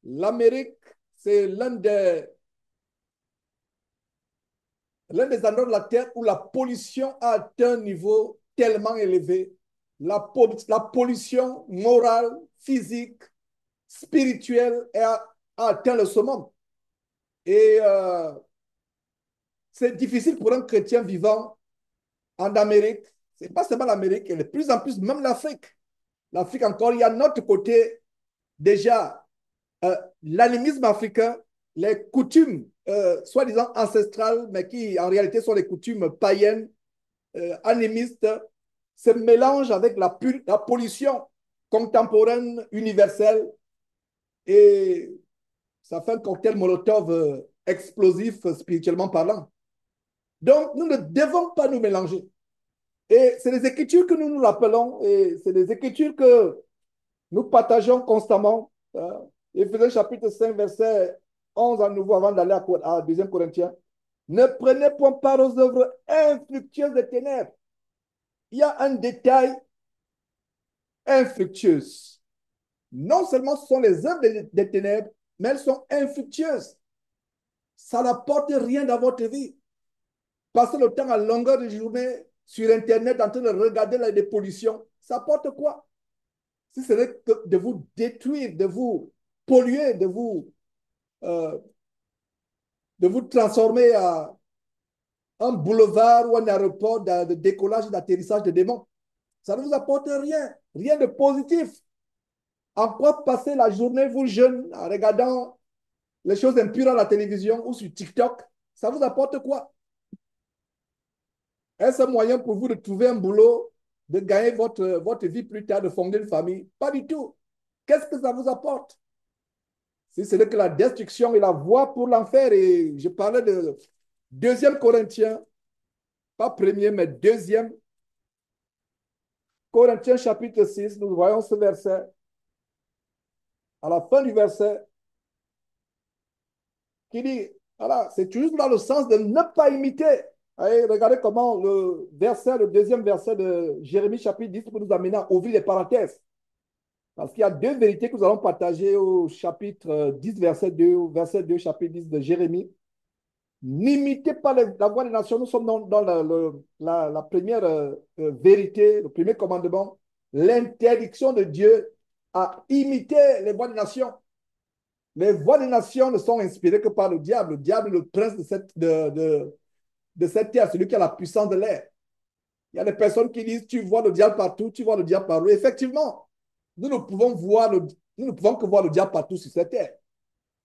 L'Amérique, c'est l'un des endroits de la Terre où la pollution a atteint un niveau tellement élevé. La pollution morale, physique, spirituelle a atteint le summum. Et c'est difficile pour un chrétien vivant en Amérique. Ce n'est pas seulement l'Amérique, et de plus en plus, même l'Afrique. L'Afrique encore, il y a notre côté déjà l'animisme africain, les coutumes soi-disant ancestrales, mais qui en réalité sont les coutumes païennes, animistes, se mélangent avec la pollution contemporaine, universelle, et ça fait un cocktail Molotov explosif spirituellement parlant. Donc, nous ne devons pas nous mélanger. Et c'est les Écritures que nous nous rappelons, et c'est les Écritures que nous partageons constamment. Éphésiens chapitre 5, verset 11 à nouveau, avant d'aller à 2 Corinthiens. Ne prenez point part aux œuvres infructueuses des ténèbres. Il y a un détail infructueuse. Non seulement ce sont les œuvres des ténèbres, mais elles sont infructueuses. Ça n'apporte rien dans votre vie. Passez le temps à longueur de journée sur Internet en train de regarder les pollutions. Ça apporte quoi? Si ce n'est que de vous détruire, de vous polluer, euh, de vous transformer en un boulevard ou un aéroport de décollage et d'atterrissage de démons. Ça ne vous apporte rien, rien de positif. En quoi passer la journée, vous jeunes, en regardant les choses impures à la télévision ou sur TikTok, ça vous apporte quoi? Est-ce un moyen pour vous de trouver un boulot, de gagner votre vie plus tard, de fonder une famille? Pas du tout. Qu'est-ce que ça vous apporte? Si ce n'est que la destruction et la voie pour l'enfer. Et je parlais de 2 Corinthiens, pas premier, mais 2 Corinthiens chapitre 6, nous voyons ce verset. À la fin du verset, qui dit, voilà, c'est toujours dans le sens de ne pas imiter. Allez, regardez comment le deuxième verset de Jérémie chapitre 10 peut nous amener à ouvrir les parenthèses. Parce qu'il y a deux vérités que nous allons partager au chapitre 10, verset 2, au verset 2, chapitre 10 de Jérémie. N'imitez pas la voix des nations. Nous sommes dans la première vérité, le premier commandement, l'interdiction de Dieu à imiter les voix des nations. Les voix des nations ne sont inspirées que par le diable. Le diable est le prince de cette terre, celui qui a la puissance de l'air. Il y a des personnes qui disent, tu vois le diable partout, tu vois le diable partout. Effectivement, nous ne pouvons nous ne pouvons que voir le diable partout sur cette terre.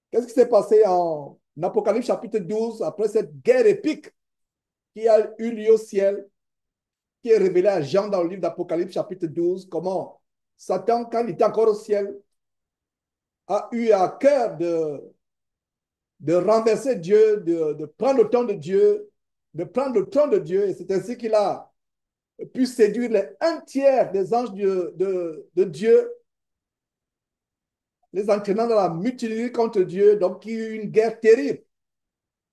Qu'est-ce qui s'est passé en Apocalypse chapitre 12, après cette guerre épique qui a eu lieu au ciel, qui est révélée à Jean dans le livre d'Apocalypse chapitre 12, comment Satan, quand il était encore au ciel, a eu à cœur de renverser Dieu, de prendre le temps de Dieu, de prendre le temps de Dieu. Et c'est ainsi qu'il a pu séduire les un tiers des anges de Dieu, les entraînant dans la mutinerie contre Dieu. Donc, il y a eu une guerre terrible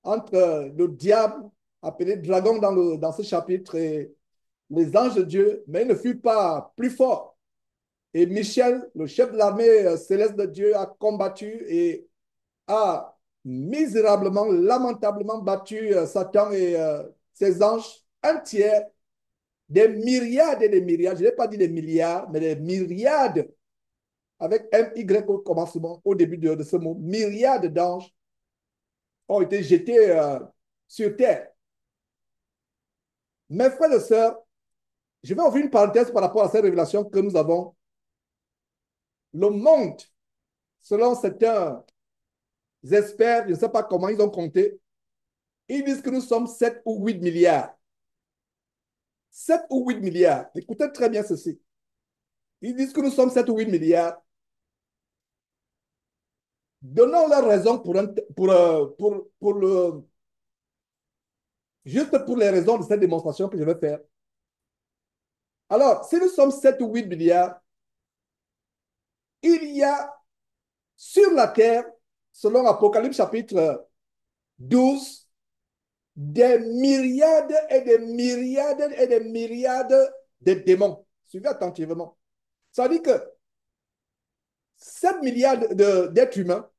entre le diable, appelé dragon dans ce chapitre, et les anges de Dieu, mais il ne fut pas plus fort. Et Michel, le chef de l'armée céleste de Dieu, a combattu et a misérablement, lamentablement battu Satan et ses anges, un tiers, des myriades et des myriades, je n'ai pas dit des milliards, mais des myriades, avec M-Y au commencement, au début de ce mot, myriades d'anges ont été jetés sur terre. Mes frères et sœurs, je vais ouvrir une parenthèse par rapport à cette révélation que nous avons. Le monde, selon certains experts, je ne sais pas comment ils ont compté, ils disent que nous sommes 7 ou 8 milliards. 7 ou 8 milliards. Écoutez très bien ceci. Ils disent que nous sommes 7 ou 8 milliards. Donnons leur raison juste pour les raisons de cette démonstration que je vais faire. Alors, si nous sommes 7 ou 8 milliards, il y a sur la terre, selon Apocalypse chapitre 12, des myriades et des myriades et des myriades de démons. Suivez attentivement. Ça veut dire que 7 milliards d'êtres humains,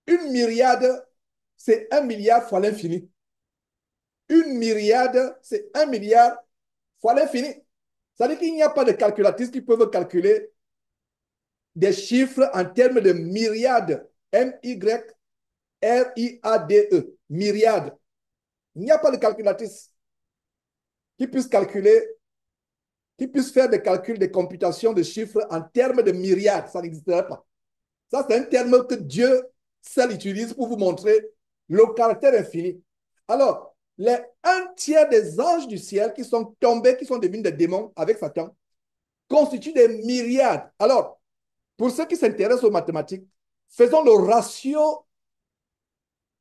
Une myriade, c'est 1 milliard fois l'infini. Une myriade, c'est 1 milliard fois l'infini. Ça veut dire qu'il n'y a pas de calculatrices qui peuvent calculer des chiffres en termes de myriades. M-Y-R-I-A-D-E. Myriade. Il n'y a pas de calculatrice qui puisse calculer, qui puisse faire des calculs, des computations de chiffres en termes de myriades. Ça n'existerait pas. Ça, c'est un terme que Dieu seul utilise pour vous montrer le caractère infini. Alors, les un tiers des anges du ciel qui sont tombés, qui sont devenus des démons avec Satan, constituent des myriades. Alors, pour ceux qui s'intéressent aux mathématiques, faisons le ratio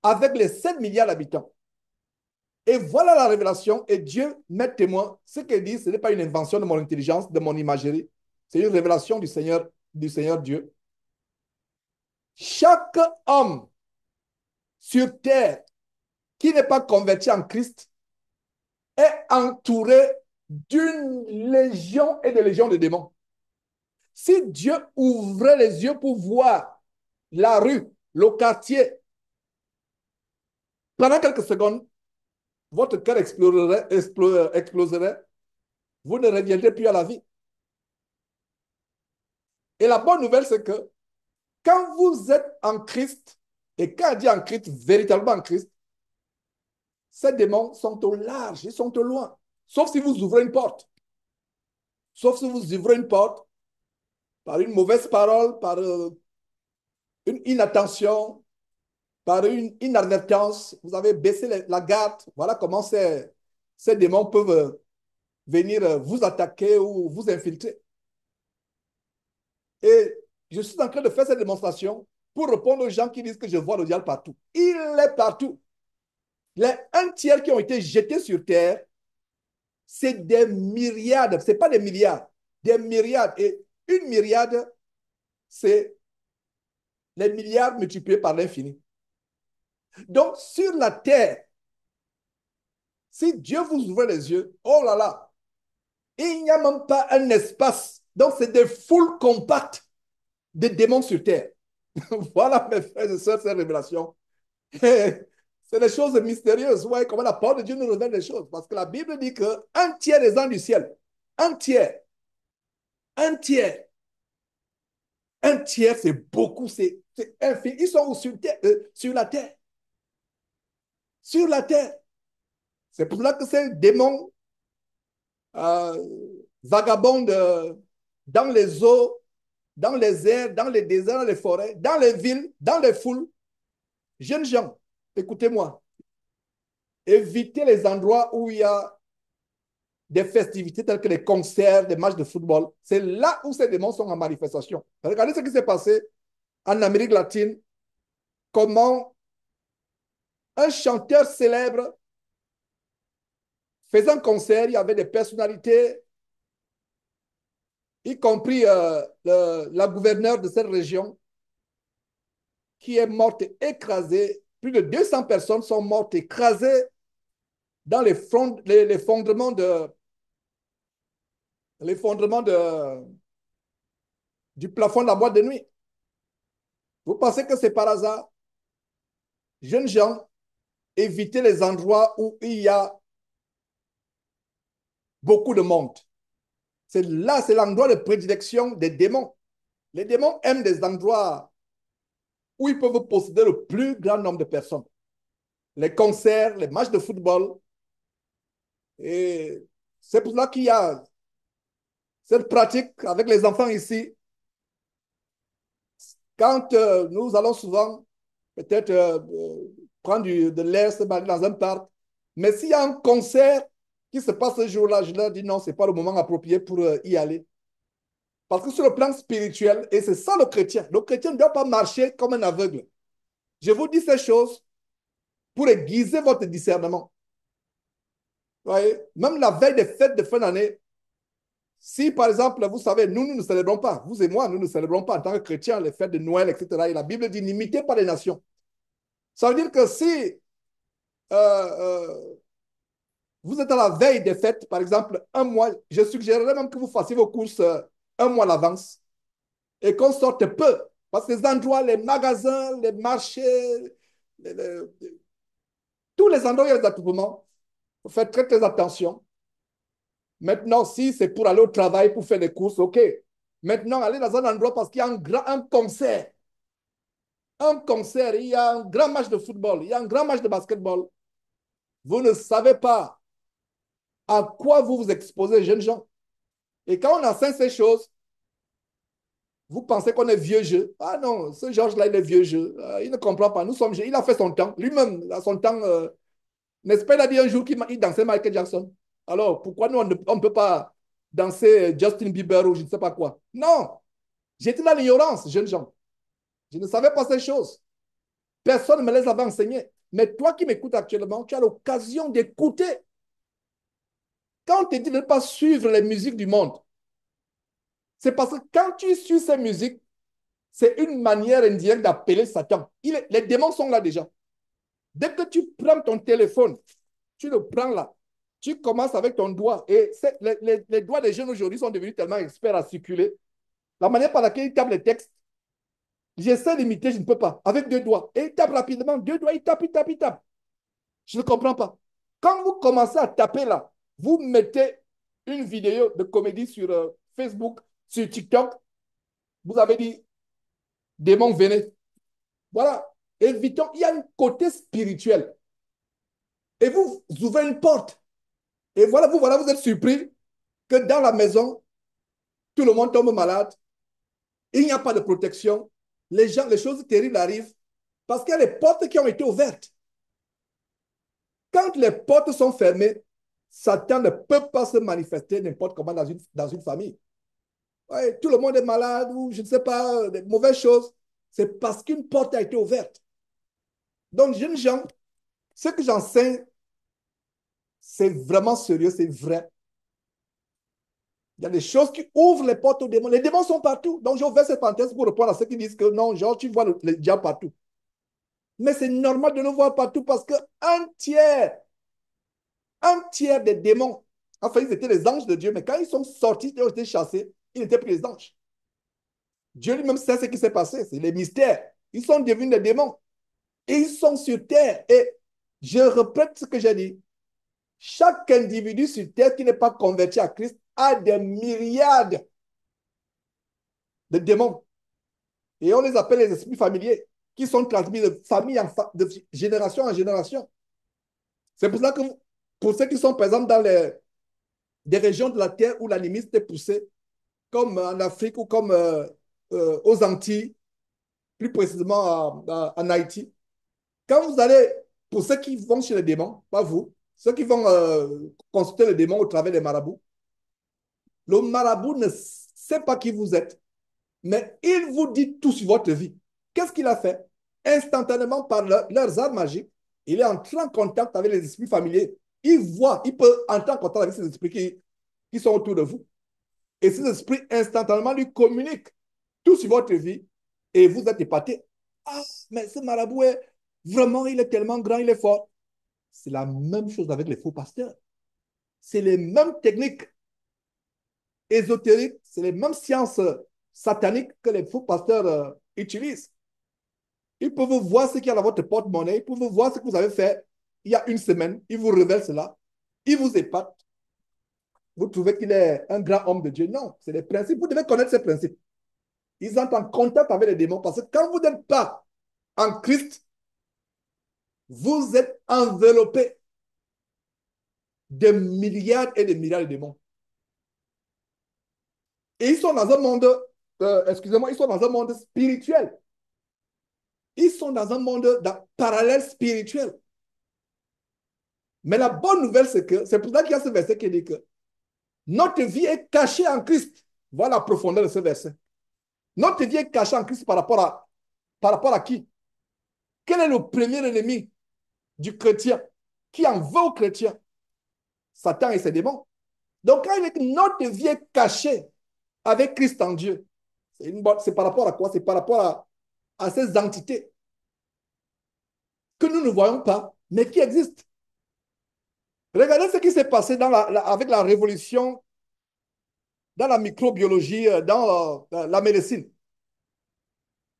avec les 7 milliards d'habitants. Et voilà la révélation, et Dieu m'est témoin. Ce qu'il dit, ce n'est pas une invention de mon intelligence, de mon imagerie. C'est une révélation du Seigneur Dieu. Chaque homme sur terre qui n'est pas converti en Christ est entouré d'une légion et de légions de démons. Si Dieu ouvrait les yeux pour voir la rue, le quartier, pendant quelques secondes, votre cœur exploserait, vous ne reviendrez plus à la vie. Et la bonne nouvelle, c'est que quand vous êtes en Christ, et quand on dit en Christ, véritablement en Christ, ces démons sont au large, ils sont au loin. Sauf si vous ouvrez une porte. Sauf si vous ouvrez une porte par une mauvaise parole, par une inattention, par une inadvertance. Vous avez baissé la garde. Voilà comment ces démons peuvent venir vous attaquer ou vous infiltrer. Et je suis en train de faire cette démonstration pour répondre aux gens qui disent que je vois le diable partout. Il est partout. Les un tiers qui ont été jetés sur terre, c'est des myriades, ce n'est pas des milliards, des myriades. Et une myriade, c'est les milliards multipliés par l'infini. Donc, sur la terre, si Dieu vous ouvre les yeux, oh là là, il n'y a même pas un espace. Donc, c'est des foules compactes de démons sur terre. Voilà, mes frères et sœurs, cette révélation. C'est des choses mystérieuses. Ouais, comment la parole de Dieu nous révèle des choses. Parce que la Bible dit qu'un tiers des anges du ciel, un tiers, un tiers, un tiers, c'est beaucoup, c'est infini. Ils sont où sur, terre, sur la terre. Sur la terre. C'est pour cela que ces démons vagabondent dans les eaux, dans les airs, dans les déserts, dans les forêts, dans les villes, dans les foules. Jeunes gens, écoutez-moi. Évitez les endroits où il y a des festivités telles que les concerts, des matchs de football. C'est là où ces démons sont en manifestation. Regardez ce qui s'est passé en Amérique latine. Comment un chanteur célèbre faisant un concert, il y avait des personnalités, y compris la gouverneure de cette région, qui est morte écrasée. Plus de 200 personnes sont mortes écrasées dans l'effondrement du plafond de la boîte de nuit. Vous pensez que c'est par hasard? Jeunes gens, évitez les endroits où il y a beaucoup de monde. C'est là, c'est l'endroit de prédilection des démons. Les démons aiment des endroits où ils peuvent posséder le plus grand nombre de personnes. Les concerts, les matchs de football. Et c'est pour cela qu'il y a cette pratique avec les enfants ici. Quand nous allons souvent peut-être prendre de l'air, se balader dans un parc, mais s'il y a un concert qui se passe ce jour-là, je leur dis non, ce n'est pas le moment approprié pour y aller. Parce que sur le plan spirituel, et c'est ça le chrétien ne doit pas marcher comme un aveugle. Je vous dis ces choses pour aiguiser votre discernement. Vous voyez? Même la veille des fêtes de fin d'année, si par exemple, vous savez, nous ne célébrons pas, vous et moi, nous ne célébrons pas en tant que chrétiens les fêtes de Noël, etc. Et la Bible dit n'imitez pas les nations. Ça veut dire que si vous êtes à la veille des fêtes, par exemple, un mois, je suggérerais même que vous fassiez vos courses un mois à l'avance et qu'on sorte peu Parce que les endroits, les magasins, les marchés, les- les- tous les endroits où il y a des attroupements, il faut faire très, très attention. Maintenant, si c'est pour aller au travail, pour faire des courses, OK. Maintenant, aller dans un endroit parce qu'il y a un concert. Un concert, il y a un grand match de football, il y a un grand match de basketball. Vous ne savez pas à quoi vous vous exposez, jeunes gens. Et quand on enseigne ces choses, vous pensez qu'on est vieux jeu. Ah non, ce Georges-là, il est vieux jeu. Il ne comprend pas. Nous sommes jeunes. Il a fait son temps. Lui-même, à son temps, n'est-ce pas, il a dit un jour qu'il dansait Michael Jackson. Alors, pourquoi nous, on ne peut pas danser Justin Bieber ou je ne sais pas quoi? Non, j'étais dans l'ignorance, jeunes gens. Je ne savais pas ces choses. Personne ne me les avait enseignées. Mais toi qui m'écoutes actuellement, tu as l'occasion d'écouter. Quand on te dit de ne pas suivre les musiques du monde, c'est parce que quand tu suis ces musiques, c'est une manière indirecte d'appeler Satan. Les démons sont là déjà. Dès que tu prends ton téléphone, tu le prends là, tu commences avec ton doigt. Et les doigts des jeunes aujourd'hui sont devenus tellement experts à circuler. La manière par laquelle ils tapent les textes, j'essaie d'imiter, je ne peux pas. Avec deux doigts. Et ils tapent rapidement, deux doigts, ils tapent, ils tapent, ils tapent. Je ne comprends pas. Quand vous commencez à taper là, vous mettez une vidéo de comédie sur Facebook, sur TikTok, vous avez dit, démon, venez. Voilà. Évitons, il y a un côté spirituel. Et vous ouvrez une porte. Et voilà, vous êtes surpris que dans la maison, tout le monde tombe malade. Il n'y a pas de protection. Les choses terribles arrivent parce qu'il y a des portes qui ont été ouvertes. Quand les portes sont fermées, Satan ne peut pas se manifester n'importe comment dans une famille. Ouais, tout le monde est malade ou je ne sais pas, des mauvaises choses. C'est parce qu'une porte a été ouverte. Donc, jeunes gens, ce que j'enseigne, c'est vraiment sérieux, c'est vrai. Il y a des choses qui ouvrent les portes aux démons. Les démons sont partout. Donc, j'ai ouvert cette parenthèse pour répondre à ceux qui disent que non, genre, tu vois le diable partout. Mais c'est normal de le voir partout parce un tiers des démons, enfin, ils étaient les anges de Dieu, mais quand ils sont sortis, ils ont été chassés, ils n'étaient plus les anges. Dieu lui-même sait ce qui s'est passé, c'est les mystères. Ils sont devenus des démons et ils sont sur terre. Et je répète ce que j'ai dit. Chaque individu sur terre qui n'est pas converti à Christ a des myriades de démons. Et on les appelle les esprits familiers qui sont transmis de famille de génération en génération. C'est pour ça que pour ceux qui sont, par exemple, dans des régions de la terre où l'animisme est poussé, comme en Afrique ou comme aux Antilles, plus précisément en Haïti, quand vous allez, pour ceux qui vont chez les démons, pas vous, ceux qui vont consulter les démons au travers des marabouts, le marabout ne sait pas qui vous êtes, mais il vous dit tout sur votre vie. Qu'est-ce qu'il a fait? Instantanément, par leurs arts magiques, il est entré en contact avec les esprits familiers. Il peut entrer en contact avec ces esprits qui sont autour de vous. Et ces esprits, instantanément, lui communiquent tout sur votre vie et vous êtes épaté. Ah, mais ce marabout est vraiment, il est tellement grand, il est fort. C'est la même chose avec les faux pasteurs. C'est les mêmes techniques ésotériques, c'est les mêmes sciences sataniques que les faux pasteurs utilisent. Ils peuvent voir ce qu'il y a dans votre porte-monnaie, ils peuvent voir ce que vous avez fait il y a une semaine, ils vous révèlent cela, ils vous épatent. Vous trouvez qu'il est un grand homme de Dieu. Non, c'est les principes. Vous devez connaître ces principes. Ils entrent en contact avec les démons parce que quand vous n'êtes pas en Christ, vous êtes enveloppé de milliards et de milliards de démons. Et ils sont dans un monde, excusez-moi, ils sont dans un monde spirituel. Ils sont dans un monde parallèle spirituel. Mais la bonne nouvelle, c'est que, c'est pour ça qu'il y a ce verset qui dit que notre vie est cachée en Christ. Voilà la profondeur de ce verset. Notre vie est cachée en Christ par rapport à qui? Quel est le premier ennemi du chrétien? Qui en veut au chrétien? Satan et ses démons. Donc, quand il dit que notre vie est cachée avec Christ en Dieu, c'est par rapport à quoi? C'est par rapport à ces entités que nous ne voyons pas, mais qui existent. Regardez ce qui s'est passé avec la révolution dans la microbiologie, dans la médecine.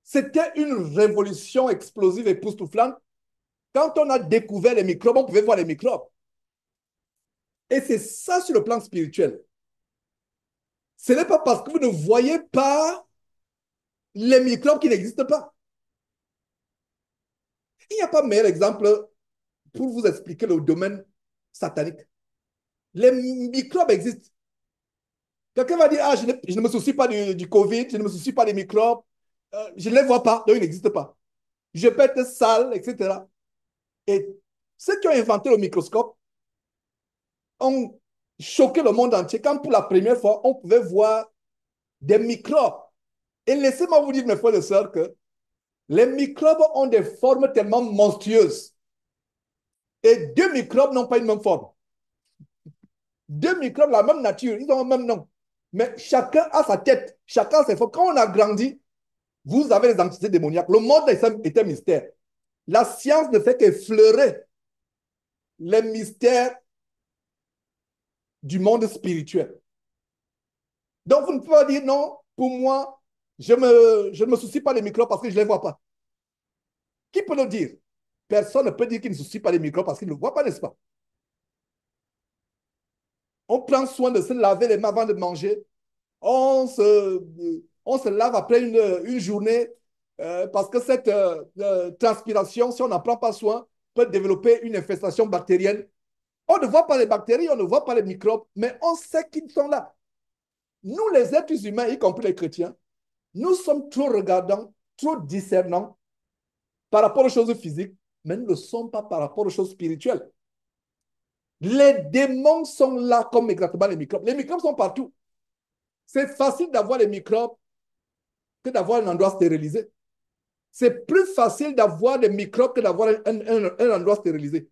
C'était une révolution explosive et époustouflante. Quand on a découvert les microbes, on pouvait voir les microbes. Et c'est ça sur le plan spirituel. Ce n'est pas parce que vous ne voyez pas les microbes qui n'existent pas. Il n'y a pas meilleur exemple pour vous expliquer le domaine satanique. Les microbes existent. Quelqu'un va dire, ah, je ne me soucie pas du Covid, je ne me soucie pas des microbes, je ne les vois pas, donc ils n'existent pas. Je peux être sale, etc. Et ceux qui ont inventé le microscope ont choqué le monde entier quand pour la première fois, on pouvait voir des microbes. Et laissez-moi vous dire, mes frères et sœurs, que les microbes ont des formes tellement monstrueuses. Et deux microbes n'ont pas une même forme. Deux microbes, la même nature, ils ont le même nom. Mais chacun a sa tête, chacun a ses formes. Quand on a grandi, vous avez les entités démoniaques. Le monde est un mystère. La science ne fait qu'effleurer les mystères du monde spirituel. Donc, vous ne pouvez pas dire non, pour moi, je ne me soucie pas des microbes parce que je ne les vois pas. Qui peut le dire? Personne ne peut dire qu'il ne se soucie pas des microbes parce qu'il ne le voit pas, n'est-ce pas? On prend soin de se laver les mains avant de manger. On se lave après une journée parce que cette transpiration, si on n'en prend pas soin, peut développer une infestation bactérienne. On ne voit pas les bactéries, on ne voit pas les microbes, mais on sait qu'ils sont là. Nous, les êtres humains, y compris les chrétiens, nous sommes trop regardants, trop discernants par rapport aux choses physiques, mais nous ne sommes pas par rapport aux choses spirituelles. Les démons sont là comme exactement les microbes. Les microbes sont partout. C'est facile d'avoir les microbes que d'avoir un endroit stérilisé. C'est plus facile d'avoir des microbes que d'avoir un endroit stérilisé.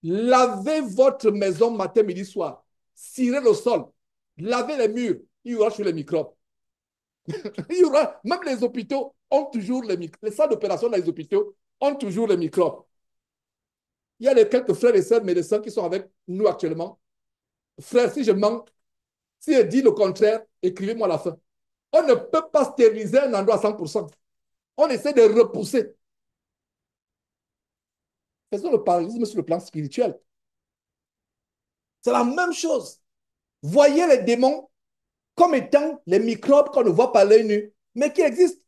Lavez votre maison matin, midi, soir. Cirez le sol. Lavez les murs. Il y aura sur les microbes. Il y aura, même les hôpitaux ont toujours les microbes. Les salles d'opération dans les hôpitaux ont toujours les microbes. Il y a quelques frères et sœurs médecins qui sont avec nous actuellement. Frère, si je manque, si je dis le contraire, écrivez-moi à la fin. On ne peut pas stériliser un endroit à 100%. On essaie de repousser. Faisons le parallélisme sur le plan spirituel. C'est la même chose. Voyez les démons comme étant les microbes qu'on ne voit pas à l'œil nu, mais qui existent.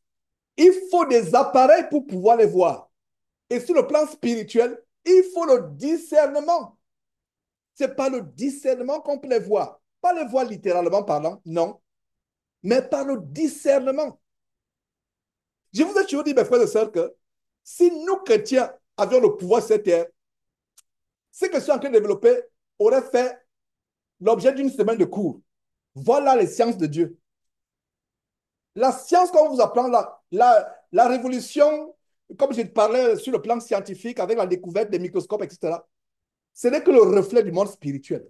Il faut des appareils pour pouvoir les voir. Et sur le plan spirituel, il faut le discernement. Ce n'est pas le discernement qu'on peut les voir. Pas les voir littéralement parlant, non, mais par le discernement. Je vous ai toujours dit, mes frères et sœurs, que si nous, chrétiens, avions le pouvoir sur cette terre, ce que je suis en train de développer aurait fait l'objet d'une semaine de cours. Voilà les sciences de Dieu. La science qu'on vous apprend, la révolution, comme je parlais sur le plan scientifique, avec la découverte des microscopes, etc., ce n'est que le reflet du monde spirituel.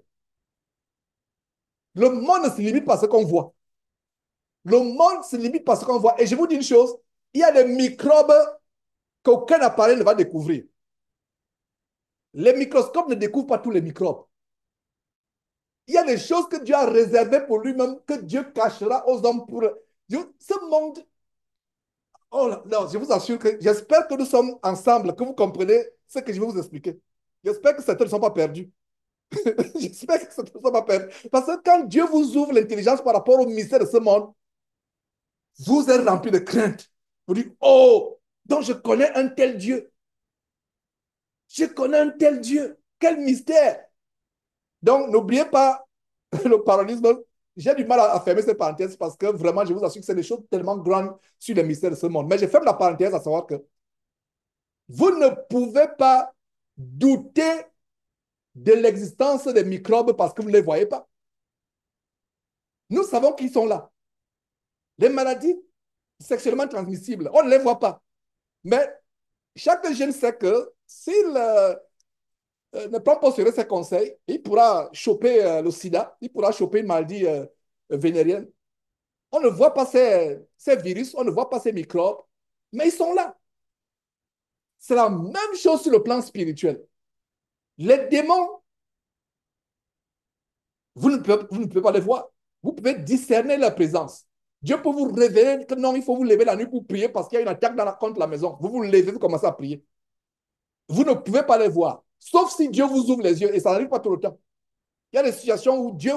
Le monde ne se limite pas à ce qu'on voit. Le monde se limite pas à ce qu'on voit. Et je vous dis une chose, il y a des microbes qu'aucun appareil ne va découvrir. Les microscopes ne découvrent pas tous les microbes. Il y a des choses que Dieu a réservées pour lui-même, que Dieu cachera aux hommes pour... Ce monde... Oh là, non, je vous assure que j'espère que nous sommes ensemble, que vous comprenez ce que je vais vous expliquer. J'espère que certains ne sont pas perdus. J'espère que certains ne sont pas perdus. Parce que quand Dieu vous ouvre l'intelligence par rapport au mystère de ce monde, vous êtes rempli de crainte. Vous dites, oh, donc je connais un tel Dieu. Je connais un tel Dieu. Quel mystère. Donc, n'oubliez pas le parallélisme. J'ai du mal à fermer cette parenthèse parce que vraiment, je vous assure que c'est des choses tellement grandes sur les mystères de ce monde. Mais je ferme la parenthèse à savoir que vous ne pouvez pas douter de l'existence des microbes parce que vous ne les voyez pas. Nous savons qu'ils sont là. Les maladies sexuellement transmissibles, on ne les voit pas. Mais chaque jeune sait que s'il ne prend pas au sérieux ses conseils, il pourra choper le sida, il pourra choper une maladie vénérienne. On ne voit pas ces virus, on ne voit pas ces microbes, mais ils sont là. C'est la même chose sur le plan spirituel. Les démons, vous ne pouvez pas les voir. Vous pouvez discerner leur présence. Dieu peut vous révéler que non, il faut vous lever la nuit pour prier parce qu'il y a une attaque contre la maison. Vous vous levez, vous commencez à prier. Vous ne pouvez pas les voir. Sauf si Dieu vous ouvre les yeux et ça n'arrive pas tout le temps. Il y a des situations où Dieu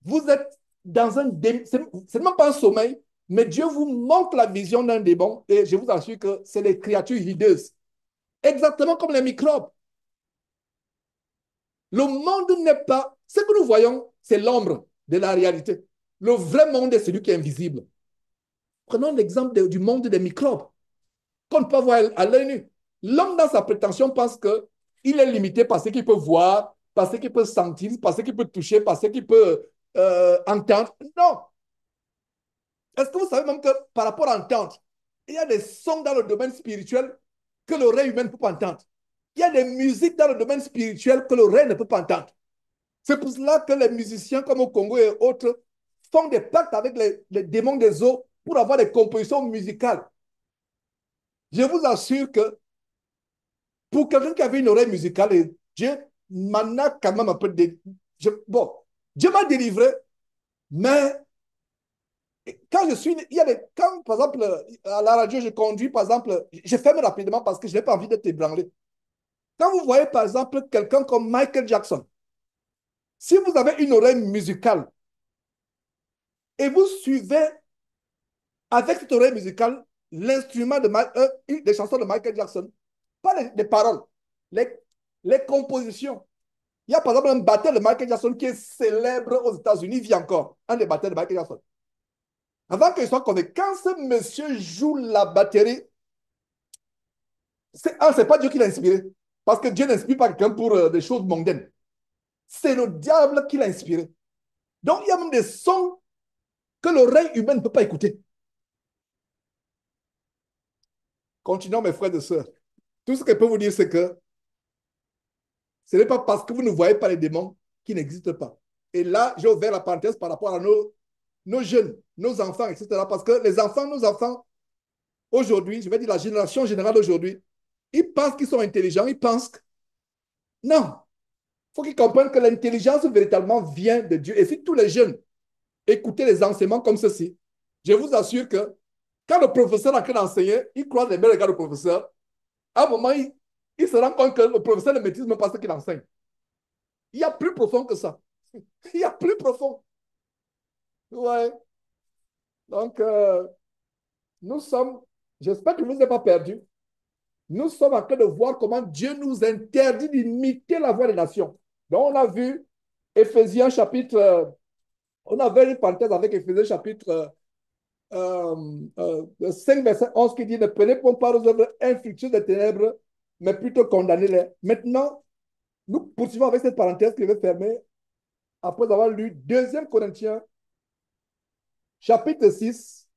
vous êtes dans un démon. C'est même pas un sommeil, mais Dieu vous montre la vision d'un démon et je vous assure que c'est les créatures hideuses. Exactement comme les microbes. Le monde n'est pas. Ce que nous voyons, c'est l'ombre de la réalité. Le vrai monde est celui qui est invisible. Prenons l'exemple du monde des microbes, qu'on ne peut pas voir à l'œil nu. L'homme, dans sa prétention, pense qu'il est limité par ce qu'il peut voir, par ce qu'il peut sentir, par ce qu'il peut toucher, par ce qu'il peut entendre. Non. Est-ce que vous savez même que par rapport à entendre, il y a des sons dans le domaine spirituel que l'oreille humaine ne peut pas entendre. Il y a des musiques dans le domaine spirituel que l'oreille ne peut pas entendre. C'est pour cela que les musiciens comme au Congo et autres font des pactes avec les démons des eaux pour avoir des compositions musicales. Je vous assure que pour quelqu'un qui avait une oreille musicale, Dieu m'en a quand même un peu... Bon, Dieu m'a délivré, mais quand je suis... Il y a des, quand, par exemple, à la radio, je conduis, par exemple, je ferme rapidement parce que je n'ai pas envie d'être ébranlé. Quand vous voyez, par exemple, quelqu'un comme Michael Jackson, si vous avez une oreille musicale et vous suivez avec cette oreille musicale l'instrument des chansons de Michael Jackson, pas les paroles, les, les compositions. Il y a par exemple un batteur de Michael Jackson qui est célèbre aux États-Unis, il vit encore, un des batteurs de Michael Jackson. Avant qu'il soit convaincu, quand ce monsieur joue la batterie, c'est pas Dieu qui l'a inspiré. Parce que Dieu n'inspire pas quelqu'un pour des choses mondaines. C'est le diable qui l'a inspiré. Donc, il y a même des sons que l'oreille humaine ne peut pas écouter. Continuons, mes frères et sœurs. Tout ce que je peux vous dire, c'est que ce n'est pas parce que vous ne voyez pas les démons qui n'existent pas. Et là, j'ai ouvert la parenthèse par rapport à nos jeunes, nos enfants, etc. Parce que les enfants, nos enfants, aujourd'hui, je vais dire la génération générale d'aujourd'hui, ils pensent qu'ils sont intelligents, ils pensent que... Non, il faut qu'ils comprennent que l'intelligence véritablement vient de Dieu. Et si tous les jeunes écoutaient les enseignements comme ceci, je vous assure que quand le professeur est en train d'enseigner, il croise les mains, regarde le professeur. À un moment, il se rend compte que le professeur ne maîtrise même pas ce qu'il enseigne. Il y a plus profond que ça. Il y a plus profond. Ouais. Donc, nous sommes, j'espère que vous n'êtes pas perdus. Nous sommes en train de voir comment Dieu nous interdit d'imiter la voix des nations. Donc, on a vu Éphésiens chapitre, on avait une parenthèse avec Éphésiens chapitre 5, verset 11 qui dit ne prenez pas aux œuvres infructueuses des ténèbres, mais plutôt condamnez-les. Maintenant, nous poursuivons avec cette parenthèse qui est fermée après avoir lu 2 Corinthiens chapitre 6,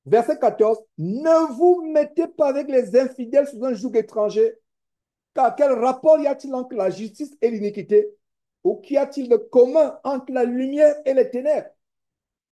verset 14. Ne vous mettez pas avec les infidèles sous un joug étranger, car quel rapport y a-t-il entre la justice et l'iniquité? Ou qu'y a-t-il de commun entre la lumière et les ténèbres?